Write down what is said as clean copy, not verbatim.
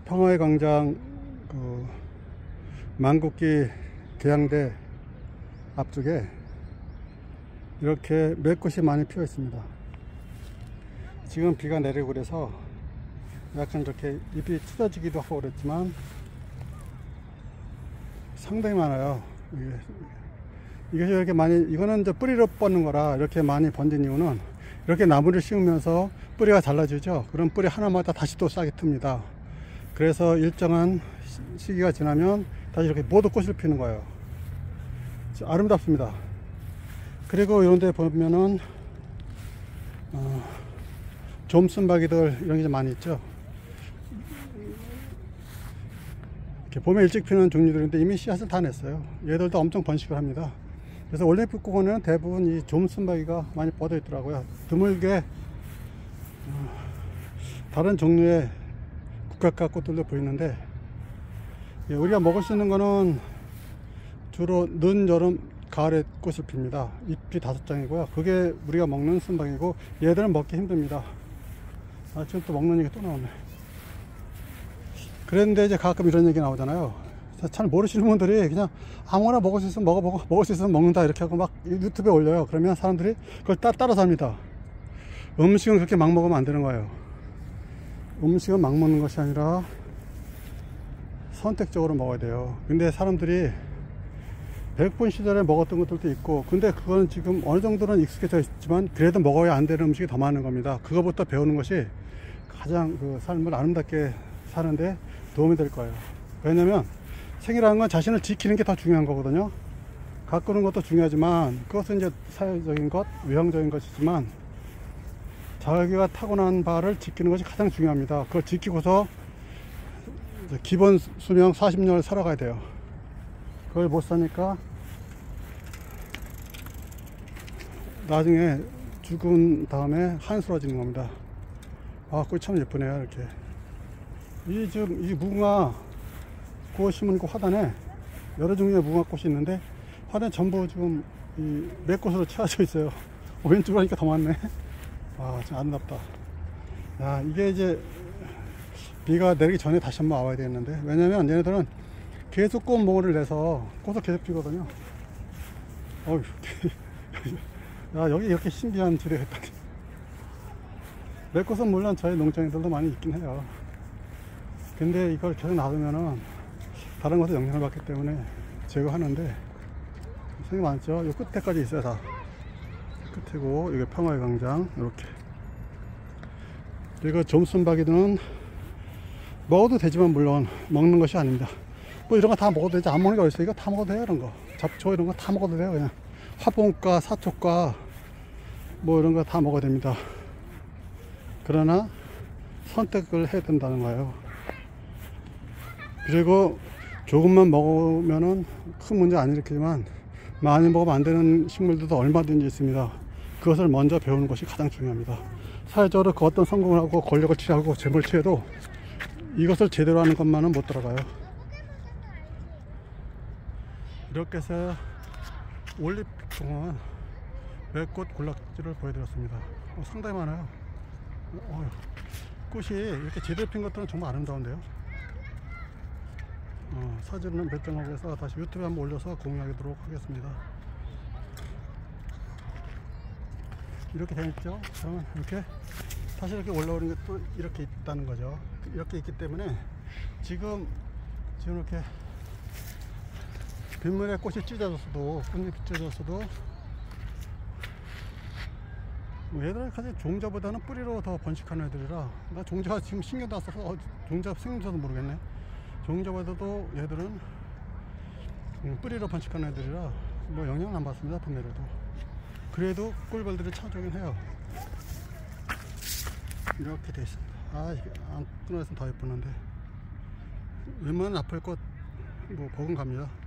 평화의 광장 그 만국기 계양대 앞쪽에 이렇게 매꽃이 많이 피어 있습니다. 지금 비가 내리고 그래서 약간 이렇게 잎이 찢어지기도 하고 그랬지만 상당히 많아요. 이게 이렇게 많이, 이거는 이제 뿌리로 뻗는 거라 이렇게 많이 번진 이유는, 이렇게 나무를 심으면서 뿌리가 잘라지죠. 그럼 뿌리 하나마다 다시 또 싹이 틉니다. 그래서 일정한 시기가 지나면 다시 이렇게 모두 꽃을 피는 거예요. 아름답습니다. 그리고 이런 데 보면은 좀순박이들 이런 게 많이 있죠. 이렇게 봄에 일찍 피는 종류들인데 이미 씨앗을 다 냈어요. 얘들도 엄청 번식을 합니다. 그래서 올림픽 공원에는 대부분 이 좀순박이가 많이 뻗어 있더라고요. 드물게 다른 종류의 국화과 꽃들도 보이는데, 우리가 먹을 수 있는 거는 주로 늦 여름 가을에 꽃을 핍니다. 잎이 5장이고요 그게 우리가 먹는 순박이고, 얘들은 먹기 힘듭니다. 지금 또 먹는 얘기 또 나오네. 그런데 이제 가끔 이런 얘기 나오잖아요. 잘 모르시는 분들이 그냥 아무거나 먹을 수 있으면 먹어보고, 먹을 수 있으면 먹는다 이렇게 하고 막 유튜브에 올려요. 그러면 사람들이 그걸 따라서 합니다. 음식은 그렇게 막 먹으면 안 되는 거예요. 음식은 막 먹는 것이 아니라 선택적으로 먹어야 돼요. 근데 사람들이 백분 시절에 먹었던 것들도 있고, 근데 그거는 지금 어느 정도는 익숙해져 있지만 그래도 먹어야 안 되는 음식이 더 많은 겁니다. 그거부터 배우는 것이 가장 그 삶을 아름답게 사는데 도움이 될 거예요. 왜냐면 생이라는 건 자신을 지키는 게 더 중요한 거거든요. 가꾸는 것도 중요하지만 그것은 이제 사회적인 것, 외형적인 것이지만 자기가 타고난 바를 지키는 것이 가장 중요합니다. 그걸 지키고서 기본 수명 40년을 살아가야 돼요. 그걸 못 사니까 나중에 죽은 다음에 한스러워지는 겁니다. 꽃이 참 예쁘네요. 이렇게 이 무궁화 꽃 심은 그 화단에 여러 종류의 무궁화 꽃이 있는데, 화단 전부 지금 이 매꽃으로 채워져 있어요. 왼쪽으로 하니까 더 많네. 참 아름답다. 이게 이제 비가 내리기 전에 다시 한번 와야 되겠는데, 왜냐면 얘네들은 계속 꽃모를 내서 꽃을 계속 피거든요. 여기 이렇게 신비한 지대가 있다니. 매꽃은 물론 저희 농장에들도 많이 있긴 해요. 근데 이걸 계속 놔두면은 다른 것에 영향을 받기 때문에 제거하는데, 생이 많죠. 이 끝에까지 있어요. 다 끝이고, 이게 평화의 광장 이렇게. 그리고 좀순박이들은 먹어도 되지만 물론 먹는 것이 아닙니다. 뭐 이런 거 다 먹어도 되지. 안 먹는 게 어딨어. 이거 다 먹어도 돼요. 이런 거 잡초 이런 거 다 먹어도 돼요. 그냥 화분과 사초과 뭐 이런 거 다 먹어도 됩니다. 그러나 선택을 해야 된다는 거예요. 그리고 조금만 먹으면은 큰 문제 안 일으키지만 많이 먹으면 안 되는 식물들도 얼마든지 있습니다. 그것을 먼저 배우는 것이 가장 중요합니다. 사회적으로 그 어떤 성공을 하고 권력을 취하고 재물을 취해도 이것을 제대로 하는 것만은 못 들어가요. 이렇게 해서 올림픽 공원 매꽃 군락지를 보여드렸습니다. 상당히 많아요. 꽃이 이렇게 제대로 핀 것들은 정말 아름다운데요. 사진은 몇 장 하고 해서 다시 유튜브에 한번 올려서 공유하도록 하겠습니다. 이렇게 되어있죠. 그러면 이렇게 다시 이렇게 올라오는 게 또 이렇게 있다는 거죠. 이렇게 있기 때문에 지금 이렇게 빗물에 꽃이 찢어졌어도, 꽃잎이 찢어졌어도 얘들은 사실 종자보다는 뿌리로 더 번식하는 애들이라, 나 종자가 지금 신경도 안 써서 종자 생김새도 모르겠네. 종자보다도 얘들은 뿌리로 번식하는 애들이라 뭐 영향을 안 받습니다. 비 내려도. 그래도 꿀벌들이 찾아오긴 해요. 이렇게 돼 있습니다. 이게 안 끊어졌으면 더 예쁘는데, 웬만한 아플 꽃 뭐 버금갑니다.